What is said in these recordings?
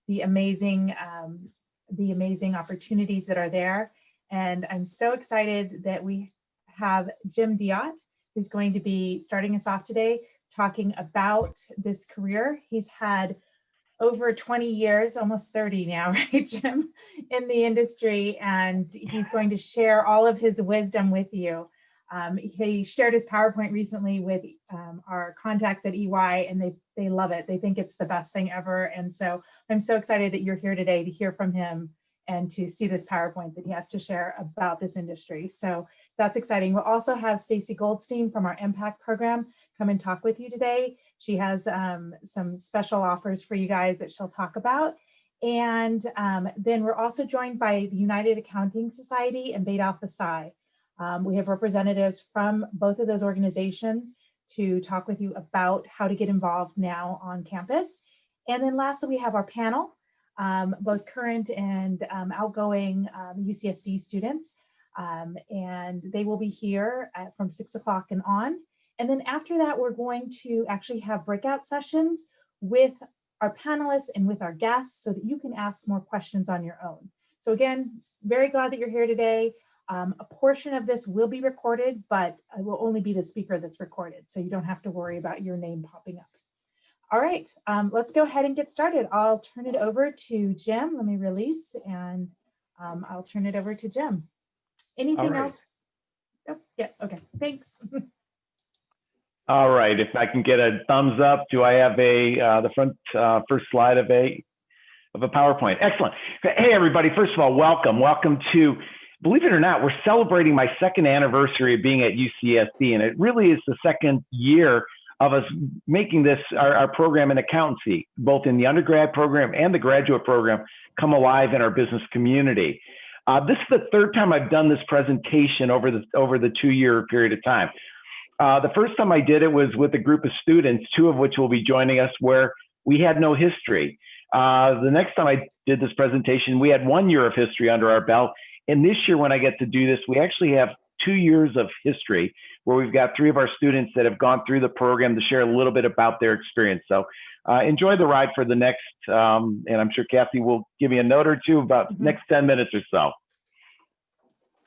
the amazing opportunities that are there. And I'm so excited that we have Jim Diot, who's going to be starting us off today, talking about this career. He's had over 20 years, almost 30 now, right, Jim, in the industry, and he's going to share all of his wisdom with you. He shared his PowerPoint recently with our contacts at EY, and they love it. They think it's the best thing ever. And so I'm so excited that you're here today to hear from him and to see this PowerPoint that he has to share about this industry. So that's exciting. We'll also have Stacy Goldstein from our Impact program come and talk with you today. She has some special offers for you guys that she'll talk about. And then we're also joined by the United Accounting Society and Beta Alpha Psi. We have representatives from both of those organizations to talk with you about how to get involved now on campus. And then lastly, we have our panel, both current and outgoing UCSD students. And they will be here from 6 o'clock and on. And then after that, we're going to actually have breakout sessions with our panelists and with our guests so that you can ask more questions on your own. So again, very glad that you're here today. A portion of this will be recorded, but it will only be the speaker that's recorded. So you don't have to worry about your name popping up. All right, let's go ahead and get started. I'll turn it over to Jim. Let me release and I'll turn it over to Jim. Anything else? Oh, yeah, okay, thanks. All right, if I can get a thumbs up, do I have the front first slide of a PowerPoint? Excellent. Hey, everybody, first of all, welcome to, believe it or not, we're celebrating my second anniversary of being at UCSD, and it really is the second year of us making this, our program in accountancy, both in the undergrad program and the graduate program, come alive in our business community. This is the third time I've done this presentation over the 2-year period of time. The first time I did it was with a group of students, 2 of which will be joining us, where we had no history. The next time I did this presentation, we had 1 year of history under our belt. And this year, when I get to do this, we actually have 2 years of history, where we've got 3 of our students that have gone through the program to share a little bit about their experience. So enjoy the ride for the next, and I'm sure Kathy will give me a note or two about next 10 minutes or so.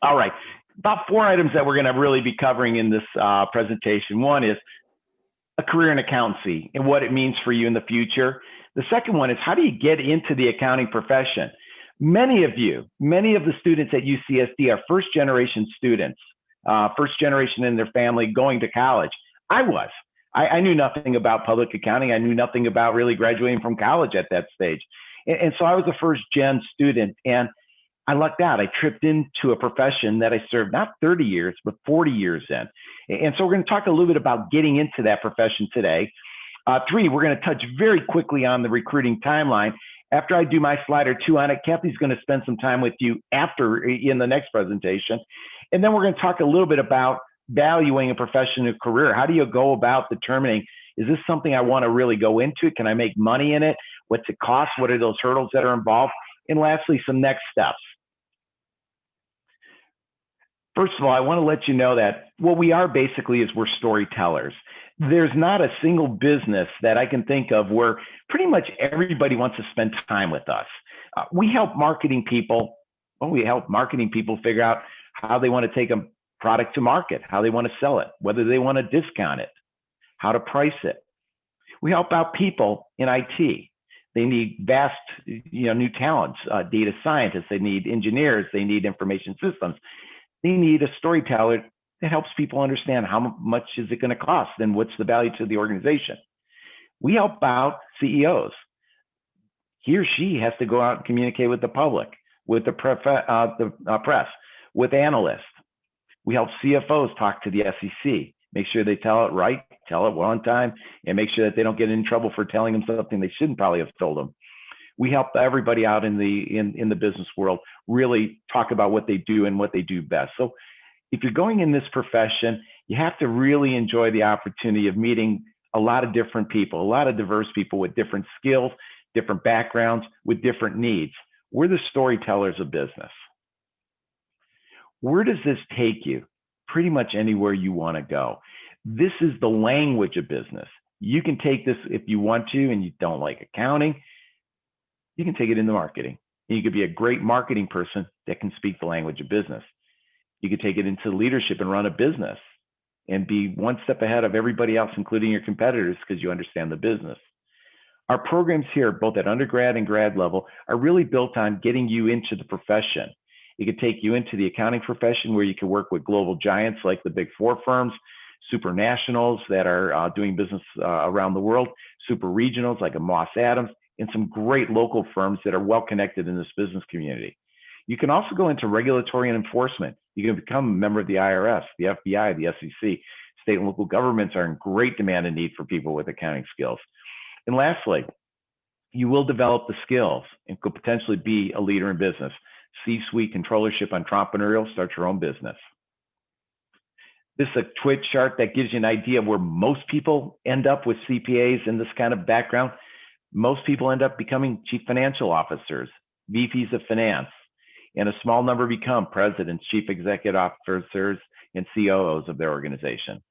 All right. About 4 items that we're going to really be covering in this presentation. One is a career in accountancy and what it means for you in the future. The second one is, how do you get into the accounting profession? Many of the students at UCSD are first generation students, first generation in their family going to college. I knew nothing about public accounting. I knew nothing about really graduating from college at that stage. And so I was a first gen student, and I lucked out. I tripped into a profession that I served not 30 years, but 40 years in. And so we're going to talk a little bit about getting into that profession today. 3, we're going to touch very quickly on the recruiting timeline. After I do my slide or 2 on it, Kathy's going to spend some time with you after in the next presentation. And then we're going to talk a little bit about valuing a professional career. How do you go about determining, is this something I want to really go into? Can I make money in it? What's it cost? What are those hurdles that are involved? And lastly, some next steps. First of all, I want to let you know that what we are basically is we're storytellers. There's not a single business that I can think of where pretty much everybody wants to spend time with us. We help marketing people. Well, we help marketing people figure out how they want to take a product to market, how they want to sell it, whether they want to discount it, how to price it. We help out people in IT. They need vast, new talents, data scientists. They need engineers. They need information systems. They need a storyteller that helps people understand how much is it going to cost and what's the value to the organization. We help out CEOs. He or she has to go out and communicate with the public, with the press, with analysts. We help CFOs talk to the SEC, make sure they tell it right, tell it one time, and make sure that they don't get in trouble for telling them something they shouldn't probably have told them. We help everybody out in the business world really talk about what they do and what they do best. So if you're going in this profession, you have to really enjoy the opportunity of meeting a lot of different people, a lot of diverse people with different skills, different backgrounds, with different needs. We're the storytellers of business. Where does this take you? Pretty much anywhere you want to go. This is the language of business. You can take this if you want to and you don't like accounting. you can take it into marketing. And you could be a great marketing person that can speak the language of business. You could take it into leadership and run a business and be one step ahead of everybody else, including your competitors, because you understand the business. Our programs here, both at undergrad and grad level, are really built on getting you into the profession. It could take you into the accounting profession, where you can work with global giants like the big four firms, super nationals that are doing business around the world, super regionals like a Moss Adams, and some great local firms that are well connected in this business community. You can also go into regulatory and enforcement. You can become a member of the IRS, the FBI, the SEC. State and local governments are in great demand and need for people with accounting skills. And lastly, you will develop the skills and could potentially be a leader in business. C-suite, controllership, entrepreneurial, start your own business. This is a twitch chart that gives you an idea of where most people end up with CPAs in this kind of background. Most people end up becoming chief financial officers, VPs of finance, and a small number become presidents, chief executive officers, and COOs of their organization.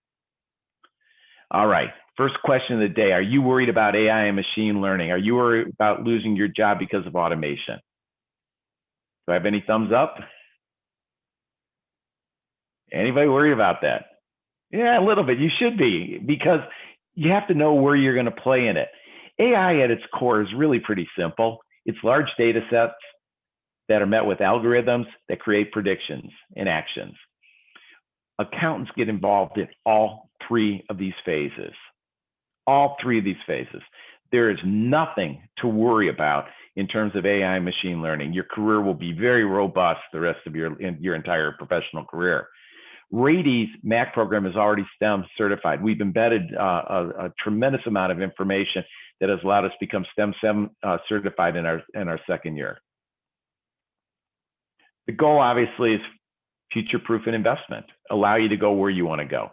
All right, first question of the day. Are you worried about AI and machine learning? Are you worried about losing your job because of automation? Do I have any thumbs up? Anybody worried about that? Yeah, a little bit. You should be, because you have to know where you're going to play in it. AI at its core is really pretty simple. It's large data sets that are met with algorithms that create predictions and actions. Accountants get involved in all three of these phases. All three of these phases. There is nothing to worry about in terms of AI and machine learning. Your career will be very robust the rest of your entire professional career. Rady's MAC program is already STEM certified. We've embedded a tremendous amount of information that has allowed us to become STEM certified in our second year. The goal, obviously, is future-proof and investment, allow you to go where you want to go.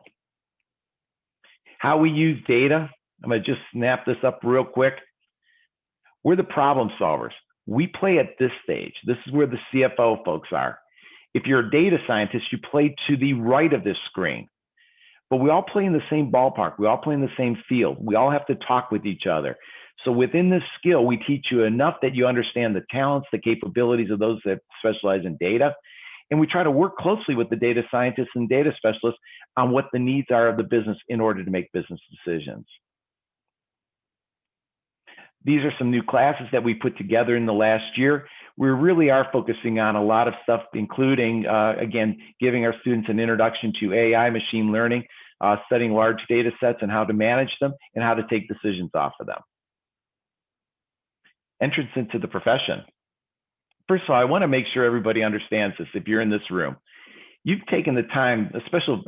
How we use data, I'm going to just snap this up real quick. We're the problem solvers. We play at this stage. This is where the CFO folks are. If you're a data scientist, you play to the right of this screen. But we all play in the same ballpark. We all play in the same field. We all have to talk with each other. So within this skill, we teach you enough that you understand the talents, the capabilities of those that specialize in data. And we try to work closely with the data scientists and data specialists on what the needs are of the business in order to make business decisions. These are some new classes that we put together in the last year. We really are focusing on a lot of stuff, including, again, giving our students an introduction to AI, machine learning, studying large data sets and how to manage them and how to take decisions off of them. Entrance into the profession. First of all, I want to make sure everybody understands this. If you're in this room, you've taken the time, a special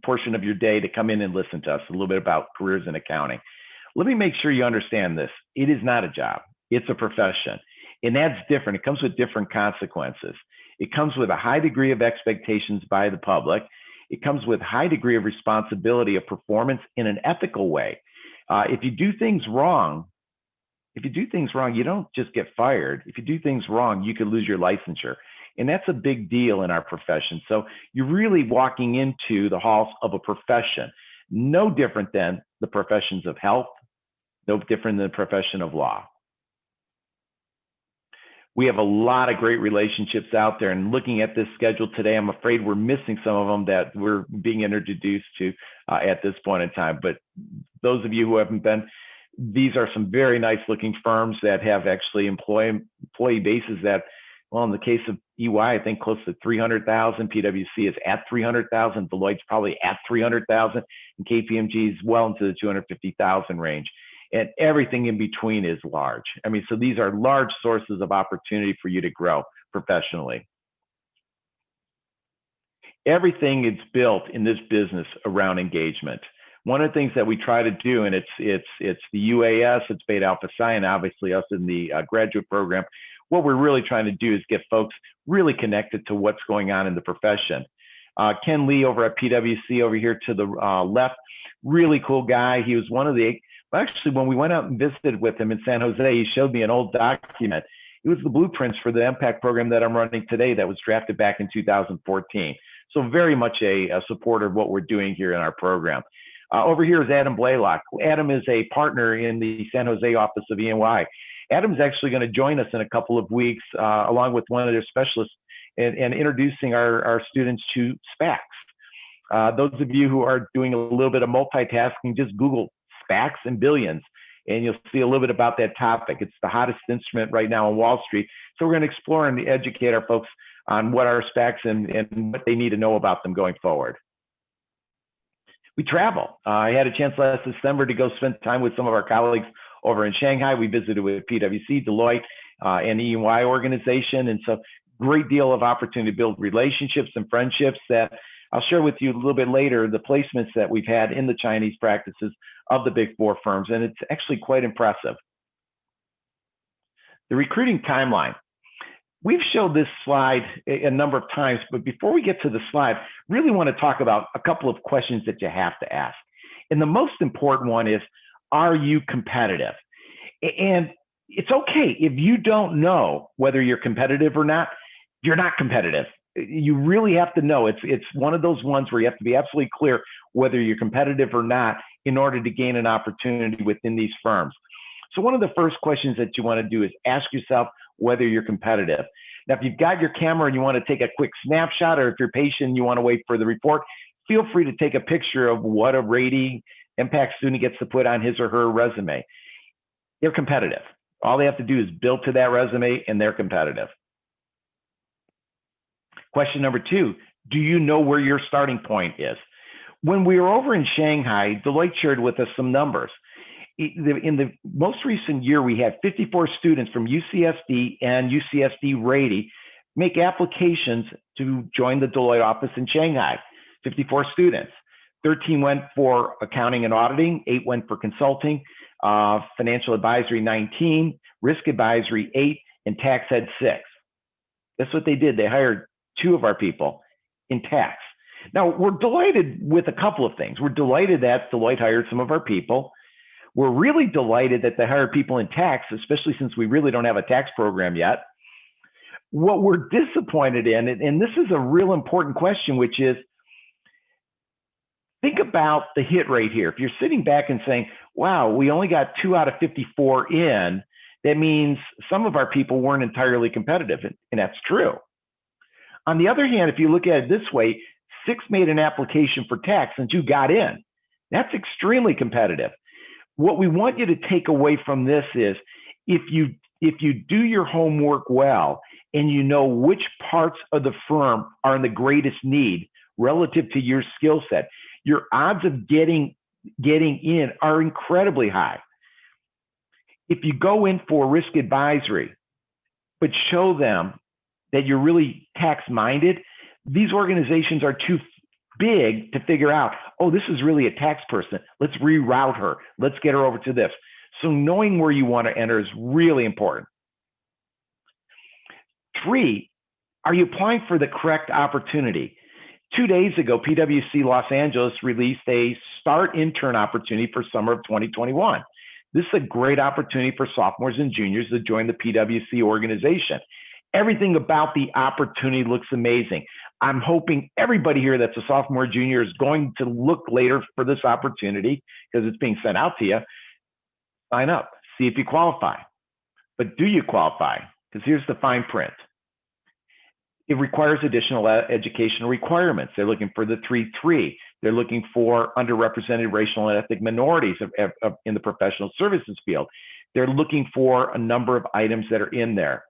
portion of your day, to come in and listen to us a little bit about careers in accounting. Let me make sure you understand this. It is not a job. It's a profession. And that's different. It comes with different consequences. It comes with a high degree of expectations by the public. It comes with a high degree of responsibility of performance in an ethical way. If you do things wrong, you don't just get fired. If you do things wrong, you could lose your licensure. And that's a big deal in our profession. So you're really walking into the halls of a profession, no different than the professions of health, no different than the profession of law. We have a lot of great relationships out there, and looking at this schedule today, I'm afraid we're missing some of them that we're being introduced to at this point in time. But those of you who haven't been, these are some very nice looking firms that have actually employee bases that, well, in the case of EY, I think close to 300,000. PwC is at 300,000. Deloitte's probably at 300,000, and KPMG is well into the 250,000 range. And everything in between is large. I mean, so these are large sources of opportunity for you to grow professionally. Everything is built in this business around engagement. One of the things that we try to do, and it's the UAS, it's Beta Alpha Psi, and obviously us in the graduate program, what we're really trying to do is get folks really connected to what's going on in the profession. Ken Lee over at PwC over here to the left, really cool guy. He was one of the, actually, when we went out and visited with him in San Jose, he showed me an old document. It was the blueprints for the MPAC program that I'm running today that was drafted back in 2014. So very much a supporter of what we're doing here in our program. Over here is Adam Blaylock. Adam is a partner in the San Jose office of E&Y. Adam's actually going to join us in a couple of weeks, along with one of their specialists, and introducing our students to SPACs. Those of you who are doing a little bit of multitasking, just Google SPACs and billions, and you'll see a little bit about that topic. It's the hottest instrument right now on Wall Street. So we're going to explore and educate our folks on what are SPACs and what they need to know about them going forward. We travel. I had a chance last December to go spend time with some of our colleagues over in Shanghai. We visited with PwC, Deloitte, and EY organization. And so great deal of opportunity to build relationships and friendships that I'll share with you a little bit later, the placements that we've had in the Chinese practices of the Big Four firms. And it's actually quite impressive. The recruiting timeline. We've showed this slide a number of times, but before we get to the slide, really want to talk about a couple of questions that you have to ask. And the most important one is, are you competitive? And it's okay if you don't know whether you're competitive or not, you're not competitive. You really have to know. It's one of those ones where you have to be absolutely clear whether you're competitive or not in order to gain an opportunity within these firms. So one of the first questions that you want to do is ask yourself whether you're competitive. Now, if you've got your camera and you want to take a quick snapshot, or if you're patient and you want to wait for the report, feel free to take a picture of what a rating impact student gets to put on his or her resume. They're competitive. All they have to do is build to that resume, and they're competitive. Question number 2, do you know where your starting point is? When we were over in Shanghai, Deloitte shared with us some numbers. In the most recent year, we had 54 students from UCSD and UCSD Rady make applications to join the Deloitte office in Shanghai. 54 students. 13 went for accounting and auditing, 8 went for consulting, financial advisory 19, risk advisory 8, and tax had 6. That's what they did. They hired 2 of our people in tax. Now, we're delighted with a couple of things. We're delighted that Deloitte hired some of our people. We're really delighted that they hired people in tax, especially since we really don't have a tax program yet. What we're disappointed in, and this is a real important question, which is, think about the hit rate here. If you're sitting back and saying, wow, we only got 2 out of 54 in, that means some of our people weren't entirely competitive, and that's true. On the other hand, if you look at it this way, 6 made an application for tax and 2 got in. That's extremely competitive. What we want you to take away from this is, if you do your homework well and you know which parts of the firm are in the greatest need relative to your skill set, your odds of getting in are incredibly high. If you go in for risk advisory, but show them that you're really tax-minded, these organizations are too big to figure out, oh, this is really a tax person. Let's reroute her. Let's get her over to this. So knowing where you want to enter is really important. 3, are you applying for the correct opportunity? 2 days ago, PwC Los Angeles released a start intern opportunity for summer of 2021. This is a great opportunity for sophomores and juniors to join the PwC organization. Everything about the opportunity looks amazing. I'm hoping everybody here that's a sophomore or junior is going to look later for this opportunity, because it's being sent out to you. Sign up, see if you qualify. But do you qualify? Because here's the fine print. It requires additional educational requirements. They're looking for the 3-3. They're looking for underrepresented racial and ethnic minorities in the professional services field. They're looking for a number of items that are in there.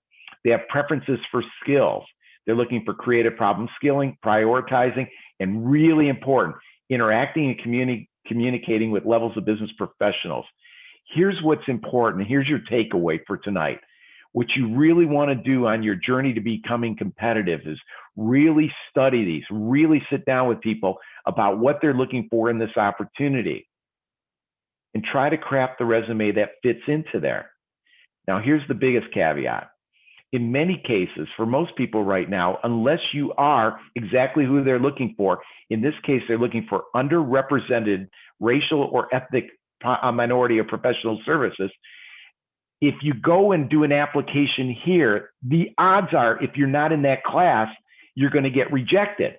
They have preferences for skills. They're looking for creative problem skilling, prioritizing, and really important, interacting and communicating with levels of business professionals. Here's what's important. Here's your takeaway for tonight. What you really want to do on your journey to becoming competitive is really study these, really sit down with people about what they're looking for in this opportunity, and try to craft the resume that fits into there. Now, here's the biggest caveat. In many cases, for most people right now, unless you are exactly who they're looking for, in this case, they're looking for underrepresented racial or ethnic minority or professional services. If you go and do an application here, the odds are, if you're not in that class, you're going to get rejected.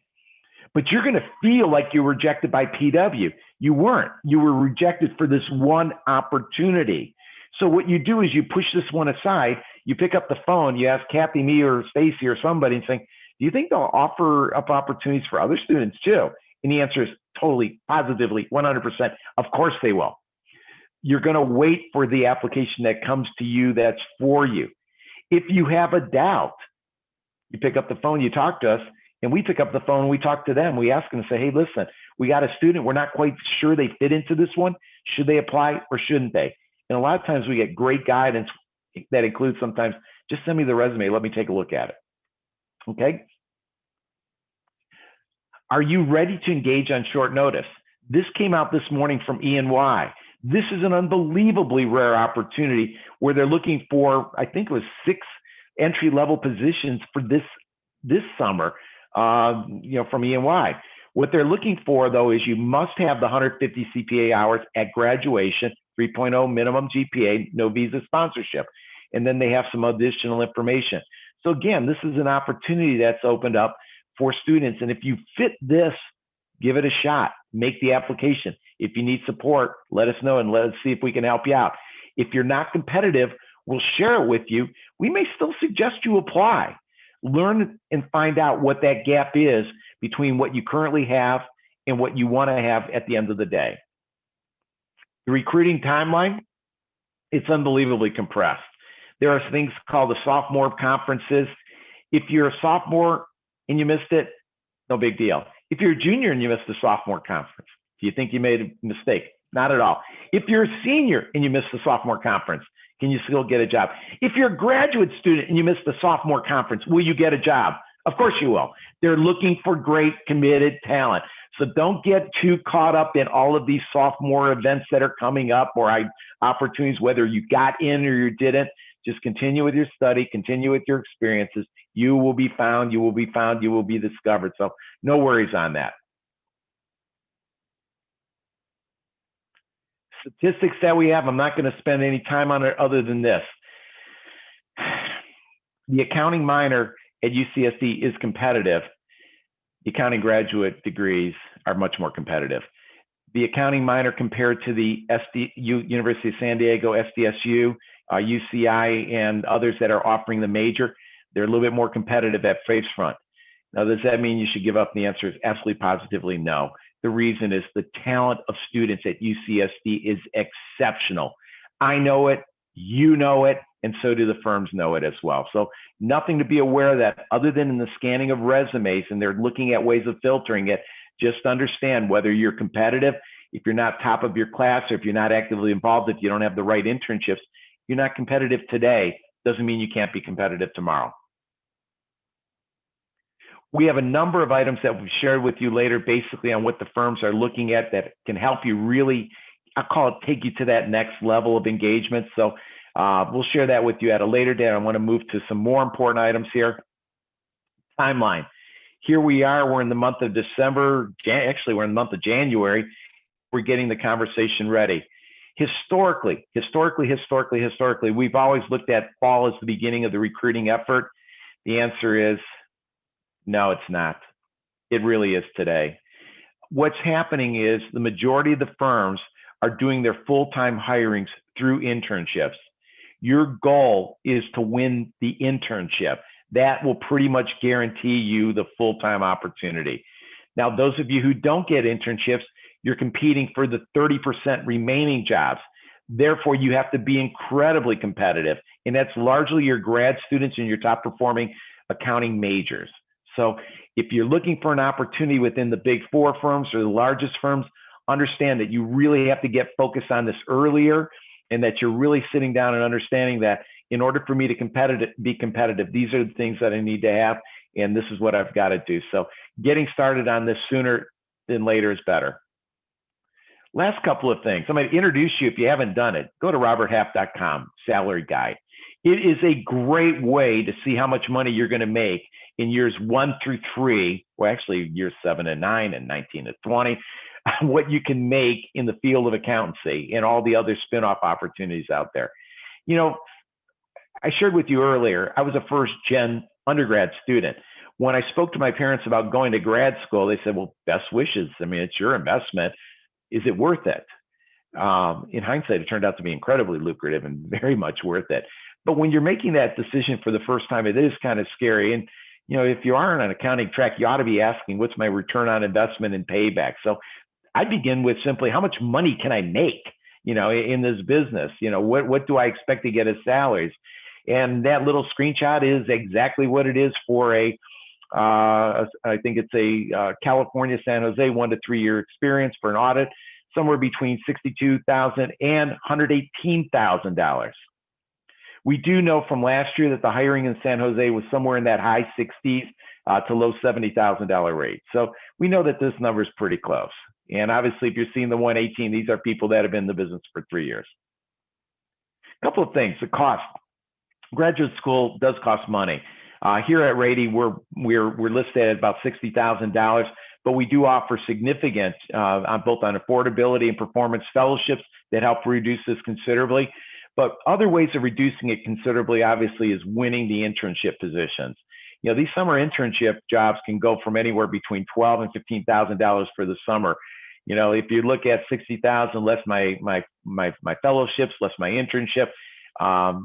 But you're going to feel like you were rejected by PW. You weren't. You were rejected for this one opportunity. So what you do is you push this one aside, you pick up the phone, you ask Kathy, me, or Stacy, or somebody and saying, do you think they'll offer up opportunities for other students too? And the answer is totally, positively, 100%. Of course they will. You're going to wait for the application that comes to you that's for you. If you have a doubt, you pick up the phone, you talk to us, and we pick up the phone, we talk to them. We ask them and say, hey, listen, we got a student. We're not quite sure they fit into this one. Should they apply or shouldn't they? And a lot of times we get great guidance that includes sometimes, just send me the resume. Let me take a look at it. Okay. Are you ready to engage on short notice? This came out this morning from E&Y. This is an unbelievably rare opportunity where they're looking for, I think it was 6 entry-level positions for this summer, from E&Y. What they're looking for, though, is you must have the 150 CPA hours at graduation, 3.0 minimum GPA, no visa sponsorship. And then they have some additional information. So again, this is an opportunity that's opened up for students. And if you fit this, give it a shot, make the application. If you need support, let us know and let us see if we can help you out. If you're not competitive, we'll share it with you. We may still suggest you apply. Learn and find out what that gap is between what you currently have and what you want to have at the end of the day. The recruiting timeline, it's unbelievably compressed. There are things called the sophomore conferences. If you're a sophomore and you missed it, no big deal. If you're a junior and you missed the sophomore conference, do you think you made a mistake? Not at all. If you're a senior and you missed the sophomore conference, can you still get a job? If you're a graduate student and you missed the sophomore conference, will you get a job? Of course you will. They're looking for great, committed talent. So don't get too caught up in all of these sophomore events that are coming up or opportunities, whether you got in or you didn't. Just continue with your study, continue with your experiences. You will be found, you will be found, you will be discovered. So no worries on that. Statistics that we have, I'm not going to spend any time on it other than this. The accounting minor at UCSD is competitive. The accounting graduate degrees are much more competitive. The accounting minor compared to the University of San Diego, SDSU, UCI, and others that are offering the major, they're a little bit more competitive at face front. Now, does that mean you should give up? And the answer is absolutely positively no. The reason is the talent of students at UCSD is exceptional. I know it, you know it, and so do the firms know it as well. So nothing to be aware of that other than in the scanning of resumes, and they're looking at ways of filtering it. Just understand whether you're competitive, if you're not top of your class, or if you're not actively involved, if you don't have the right internships, you're not competitive today, doesn't mean you can't be competitive tomorrow. We have a number of items that we've shared with you later, basically on what the firms are looking at that can help you really, I'll call it, take you to that next level of engagement. So we'll share that with you at a later date. I want to move to some more important items here. Timeline. Here we are, we're in the month of December. Actually, we're in the month of January. We're getting the conversation ready. Historically, we've always looked at fall as the beginning of the recruiting effort. The answer is no, it's not. It really is today. What's happening is the majority of the firms are doing their full-time hirings through internships. Your goal is to win the internship. That will pretty much guarantee you the full-time opportunity. Now, those of you who don't get internships, you're competing for the 30% remaining jobs. Therefore, you have to be incredibly competitive. And that's largely your grad students and your top performing accounting majors. So if you're looking for an opportunity within the big four firms or the largest firms, understand that you really have to get focused on this earlier, and that you're really sitting down and understanding that in order for me to be competitive, these are the things that I need to have, and this is what I've got to do. So getting started on this sooner than later is better. Last couple of things. I'm going to introduce you, if you haven't done it, go to roberthalf.com, salary guide. It is a great way to see how much money you're going to make in years 1 through 3, well, actually years 7 and 9 and 19 to 20, what you can make in the field of accountancy and all the other spin-off opportunities out there. You know, I shared with you earlier, I was a first-gen undergrad student. When I spoke to my parents about going to grad school, they said, well, best wishes. I mean, it's your investment. Is it worth it? In hindsight, it turned out to be incredibly lucrative and very much worth it. But when you're making that decision for the first time, it is kind of scary. And if you are on an accounting track, you ought to be asking, what's my return on investment and payback? So I begin with simply, how much money can I make, in this business? What do I expect to get as salaries? And that little screenshot is exactly what it is for I think it's a California, San Jose, 1 to 3 year experience for an audit, somewhere between $62,000 and $118,000. We do know from last year that the hiring in San Jose was somewhere in that high 60s to low $70,000 rate. So we know that this number is pretty close. And obviously, if you're seeing the 118, these are people that have been in the business for 3 years. A couple of things. The cost. Graduate school does cost money. Here at Rady, we're listed at about $60,000, but we do offer significant, both on affordability and performance fellowships that help reduce this considerably. But other ways of reducing it considerably, obviously, is winning the internship positions. These summer internship jobs can go from anywhere between $12,000 and $15,000 for the summer. If you look at $60,000 less my fellowships, less my internship,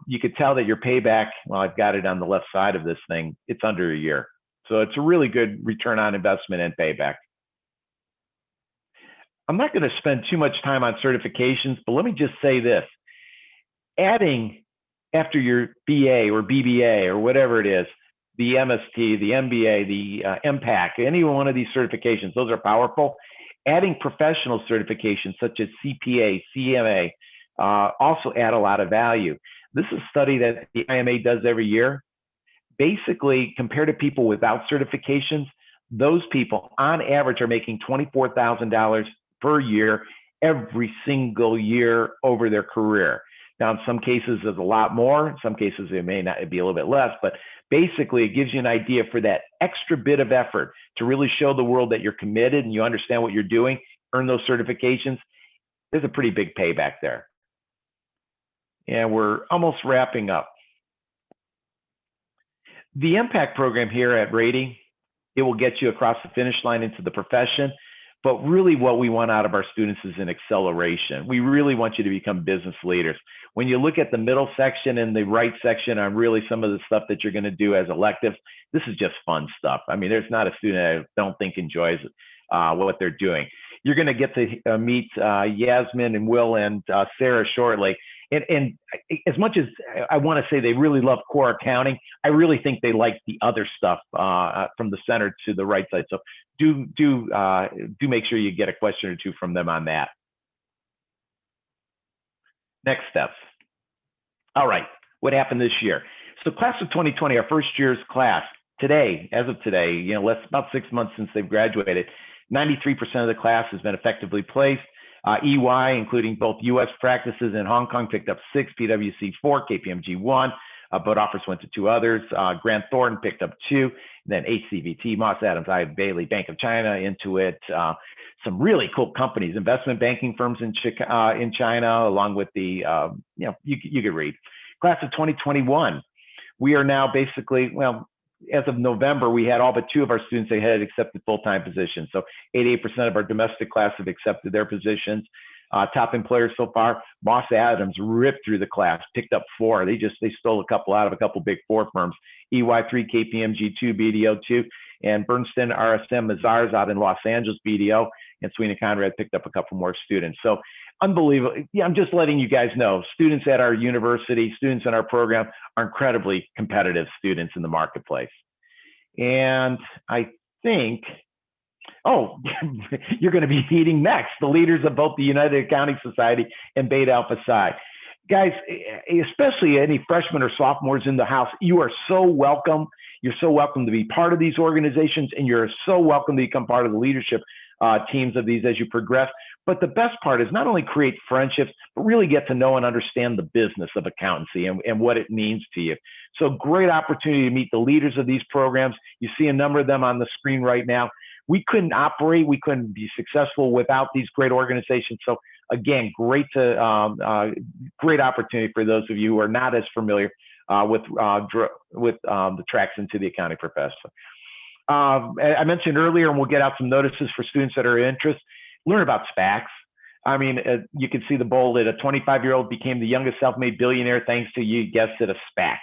you could tell that your payback, well, I've got it on the left side of this thing, it's under a year. So it's a really good return on investment and payback. I'm not going to spend too much time on certifications, but let me just say this. Adding after your BA or BBA or whatever it is, the MST, the MBA, the MPAC, any one of these certifications, those are powerful. Adding professional certifications such as CPA, CMA, also add a lot of value. This is a study that the IMA does every year. Basically, compared to people without certifications, those people on average are making $24,000 per year every single year over their career. Now, in some cases, there's a lot more. In some cases, it may not be a little bit less, but basically, it gives you an idea for that extra bit of effort to really show the world that you're committed and you understand what you're doing, earn those certifications. There's a pretty big payback there. And we're almost wrapping up. The Impact program here at Rady, it will get you across the finish line into the profession. But really what we want out of our students is an acceleration. We really want you to become business leaders. When you look at the middle section and the right section on really some of the stuff that you're going to do as electives, this is just fun stuff. I mean, there's not a student I don't think enjoys what they're doing. You're going to get to meet Yasmin and Will and Sarah shortly. And as much as I want to say they really love core accounting, I really think they like the other stuff from the center to the right side. So do make sure you get a question or two from them on that. Next steps. All right, what happened this year? So class of 2020, our first year's class, today, as of today, about 6 months since they've graduated, 93% of the class has been effectively placed. EY, including both U.S. practices in Hong Kong, picked up 6, PwC 4, KPMG 1. Both offers went to 2 others. Grant Thornton picked up 2. Then HCBT, Moss Adams, I. Bailey, Bank of China, Intuit, some really cool companies, investment banking firms in China, along with the, you could read. Class of 2021, we are now basically, well, as of November, we had all but 2 of our students that had accepted full-time positions. So 88% of our domestic class have accepted their positions. Top employers so far, Moss Adams ripped through the class, picked up 4. They stole a couple out of a couple big 4 firms, EY 3, KPMG 2, BDO 2, and Bernstein, RSM, Mazars out in Los Angeles, BDO, and Sweeney Conrad picked up a couple more students. So unbelievable. Yeah, I'm just letting you guys know, students at our university, students in our program are incredibly competitive students in the marketplace. And I think, oh, you're going to be meeting next the leaders of both the United Accounting Society and Beta Alpha Psi. Guys, especially any freshmen or sophomores in the house, you are so welcome. You're so welcome to be part of these organizations, and you're so welcome to become part of the leadership teams of these as you progress. But the best part is not only create friendships, but really get to know and understand the business of accountancy and what it means to you. So great opportunity to meet the leaders of these programs. You see a number of them on the screen right now. We couldn't operate, we couldn't be successful without these great organizations. So again, great opportunity for those of you who are not as familiar with the tracks into the accounting profession. I mentioned earlier, and we'll get out some notices for students that are interested, learn about SPACs. I mean, you can see the bold that a 25-year-old became the youngest self-made billionaire thanks to, you guessed it, a SPAC.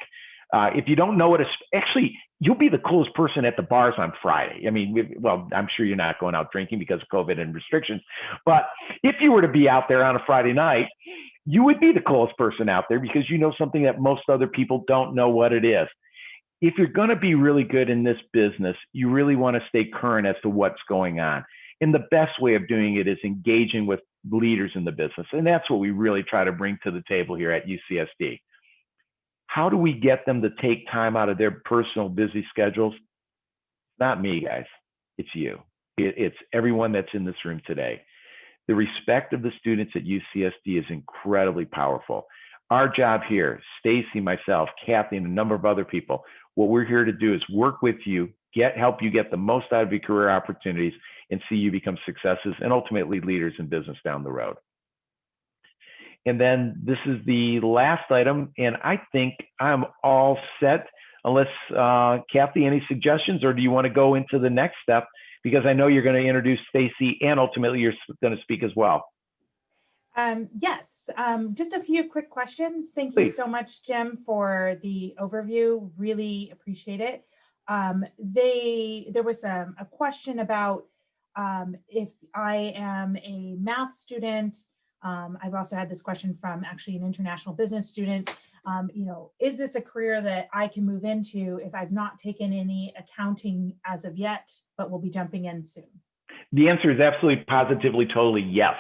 If you don't know what actually, you'll be the coolest person at the bars on Friday. I mean, well, I'm sure you're not going out drinking because of COVID and restrictions, but if you were to be out there on a Friday night, you would be the coolest person out there because you know something that most other people don't know what it is. If you're going to be really good in this business, you really want to stay current as to what's going on. And the best way of doing it is engaging with leaders in the business. And that's what we really try to bring to the table here at UCSD. How do we get them to take time out of their personal busy schedules? Not me, guys. It's you. It's everyone that's in this room today. The respect of the students at UCSD is incredibly powerful. Our job here, Stacy, myself, Kathy, and a number of other people, what we're here to do is work with you, help you get the most out of your career opportunities, and see you become successes and ultimately leaders in business down the road. And then this is the last item, and I think I'm all set, unless, Kathy, any suggestions, or do you want to go into the next step? Because I know you're going to introduce Stacy, and ultimately you're going to speak as well. Yes, just a few quick questions. Thank you so much, Jim, for the overview. Really appreciate it. There was a question about if I am a math student. I've also had this question from actually an international business student. Is this a career that I can move into if I've not taken any accounting as of yet, but will be jumping in soon? The answer is absolutely, positively, totally yes.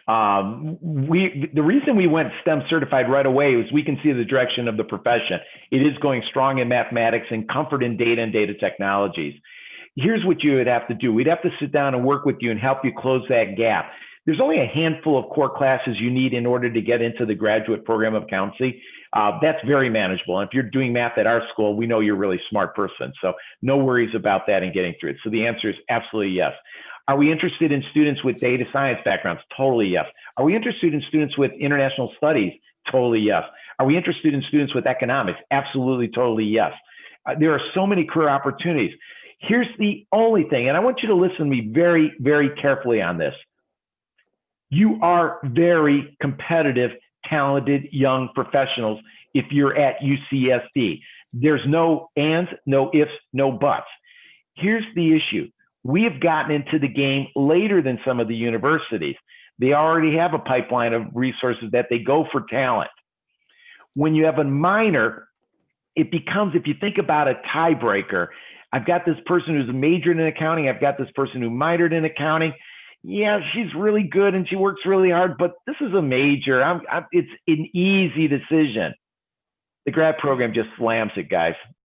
The reason we went STEM certified right away is we can see the direction of the profession. It is going strong in mathematics and comfort in data and data technologies. Here's what you would have to do. We'd have to sit down and work with you and help you close that gap. There's only a handful of core classes you need in order to get into the graduate program of accountancy. That's very manageable. And if you're doing math at our school, we know you're a really smart person. So no worries about that and getting through it. So the answer is absolutely yes. Are we interested in students with data science backgrounds? Totally yes. Are we interested in students with international studies? Totally yes. Are we interested in students with economics? Absolutely, totally yes. There are so many career opportunities. Here's the only thing, and I want you to listen to me very, very carefully on this. You are very competitive, talented young professionals if you're at UCSD. There's no ands, no ifs, no buts. Here's the issue. We have gotten into the game later than some of the universities. They already have a pipeline of resources that they go for talent. When you have a minor, it becomes, if you think about a tiebreaker, I've got this person who's majored in accounting. I've got this person who minored in accounting. Yeah, she's really good and she works really hard, but this is a major. It's an easy decision. The grad program just slams it, guys.